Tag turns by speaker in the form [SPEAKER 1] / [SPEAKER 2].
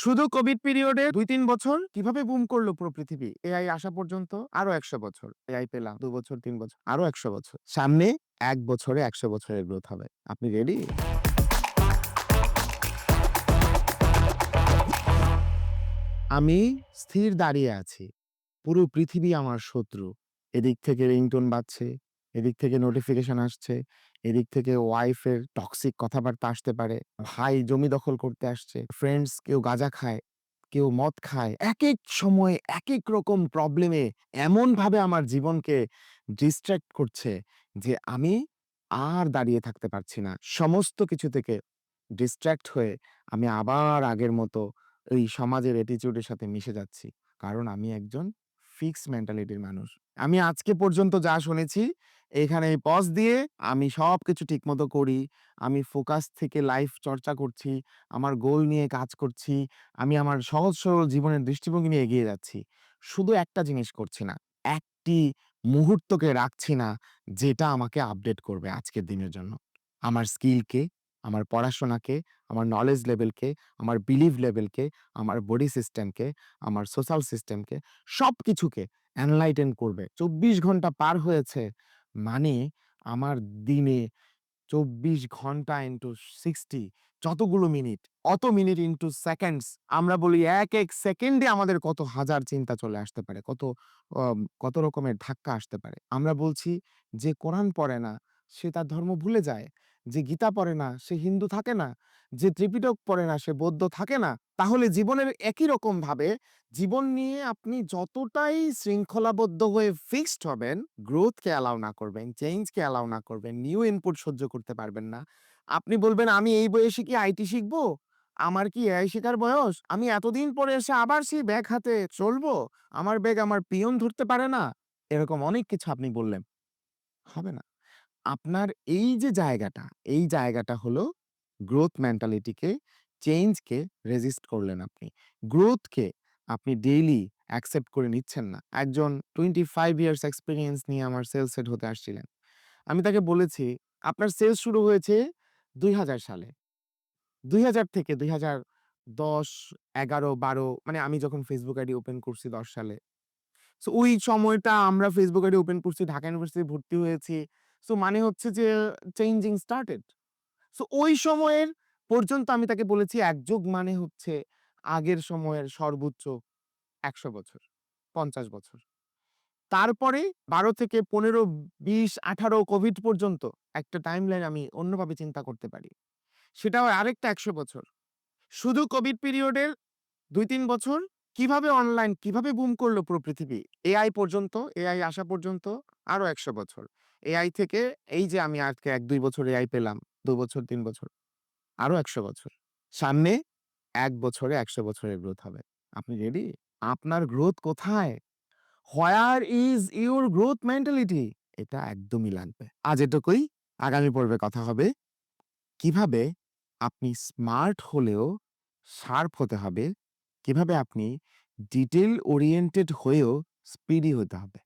[SPEAKER 1] শুধু কোভিড পিরিয়ডে ২-৩ বছর কিভাবে বুম করলো পুরো পৃথিবী। এআই আসা পর্যন্ত আরো ১০০ বছর। এআই পেলাম ২ বছর, ৩ বছর, আরো ১০০ বছর। সামনে ১ বছরে ১০০ বছরের গ্রোথ হবে। আপনি রেডি? আমি স্থির দাঁড়িয়ে আছি। পুরো পৃথিবী আমার শত্রু। এদিক থেকে রিংটোন বাজছে, এদিক থেকে নোটিফিকেশন আসছে, এদিক থেকে ওয়াইফের টক্সিক কথাবার্তা আসতে পারে। ভাই জমি দখল করতে আসছে। ফ্রেন্ডস কেউ গাঁজা খায়, কেউ মদ খায়। একেক সময় একেক রকম প্রবলেমে এমনভাবে আমার জীবনকে ডিস্ট্রাক্ট করছে যে আমি আর দাঁড়িয়ে থাকতে পারছি না। সমস্ত কিছু থেকে ডিস্ট্রাক্ট হয়ে আমি আবার আগের মতো এই সমাজের attitude এর সাথে মিশে যাচ্ছি। কারণ আমি একজন ফিক্সড মেন্টালিটির মানুষ। আমি আজকে পর্যন্ত যা শুনেছি এখানে পজ দিয়ে আমি সবকিছু ঠিকমতো করি। আমি ফোকাস থেকে লাইফ চর্চা করছি। আমার গোল নিয়ে কাজ করছি। আমি আমার সহজ সরল জীবনের দৃষ্টিভঙ্গি নিয়ে এগিয়ে যাচ্ছি। শুধু একটা জিনিস করছি না। একটি মুহূর্তকে রাখছি না যেটা আমাকে আপডেট করবে আজকের দিনের জন্য। আমার স্কিলকে, আমার পড়াশোনাকে, আমার নলেজ লেভেলকে, আমার বিলিভ লেভেলকে, আমার বডি সিস্টেমকে, আমার সোশ্যাল সিস্টেমকে সবকিছুকে এনলাইটেন করবে। ২৪ ঘন্টা পার হয়েছে মানে আমার দিনে ২৪ ঘন্টা ইনটু ৬০ যতগুলো মিনিট, অত মিনিট ইনটু সেকেন্ডস। আমরা বলি এক সেকেন্ডে আমাদের কত হাজার চিন্তা চলে আসতে পারে, কত রকমের ধাক্কা আসতে পারে। আমরা বলছি যে কোরআন পড়ে না, সে তার ধর্ম ভুলে যায়। যে গীতা পড়ে না, সে হিন্দু থাকে না। যে ত্রিপিটক পড়ে না, সে বৌদ্ধ থাকে না। তাহলে জীবনের একই রকমভাবে জীবন নিয়ে আপনি যতটাই শৃঙ্খলাবদ্ধ হয়ে ফিক্সড হবেন, গ্রোথকে অ্যালাও না করবেন, চেঞ্জকে অ্যালাও না করবেন, নিউ ইনপুট সহ্য করতে পারবেন না। আপনি বলবেন, "আমি এই বয়সে কি আইটি শিখবো? আমার কি এআই শেখার বয়স? আমি এতদিন পরে এসে আবার সেই ব্যাগ হাতে চলবো? আমার ব্যাগ আমার পিয়ন ধরতে পারে না?" এরকম অনেক কিছু আপনি বললেন। হবে না। আপনার এই জায়গাটা হলো গ্রোথ মেন্টালিটিকে, চেঞ্জকে রেজিস্ট করলেন আপনি। গ্রোথকে আপনি ডেইলি অ্যাকসেপ্ট করে নিচ্ছেন না। একজন 25 ইয়ার্স এক্সপেরিয়েন্স নিয়ে আমার সেলস হেড হতে আসছিলেন। আমি তাকে বলেছি, "আপনার সেলস শুরু হয়েছে ২০০০ সালে। ২০০০ থেকে ২০১০, ১১, ১২ মানে আমি যখন Facebook আইডি ওপেন করছি ১০ সালে। সো ওই সময়টা আমরা Facebook আইডি ওপেন করছি, ঢাকা ইউনিভার্সিটি ভর্তি হয়েছি। সো মানে হচ্ছে যে চেঞ্জিং স্টার্টেড।" সো ওই সময়ের পর্যন্ত আমি তাকে বলেছি এক যুগ মানে হচ্ছে আগের সময়ের সর্বোচ্চ ১০০ বছর, ৫০ বছর। তারপরে ১২ থেকে ১৫, ২০, ১৮ কোভিড পর্যন্ত একটা টাইমলাইন আমি অন্যভাবে চিন্তা করতে পারি। সেটাও আরেকটা ১০০ বছর। শুধু কোভিড পিরিয়ডের ২-৩ বছর কিভাবে অনলাইন কিভাবে বুম করলো পুরো পৃথিবী। এআই পর্যন্ত, এআই আসা পর্যন্ত আরো ১০০ বছর। এআই থেকে এই যে আমি আজকে ১-২ বছর এআই পেলাম, ২ বছর, ৩ বছর, আরো ১০০ বছর। সামনে ১ বছরে ১০০ বছরের গ্রোথ হবে। আপনি রেডি? আপনার গ্রোথ কোথায়? Where is your growth mentality? এটা একদমই লাগবে। আজ এটুকুই। আগামী পর্বে কথা হবে কিভাবে আপনি স্মার্ট হলেও শার্প হতে হবে, কিভাবে আপনি ডিটেইল ওরিয়েন্টেড হয়েও স্পিডি হতে হবে।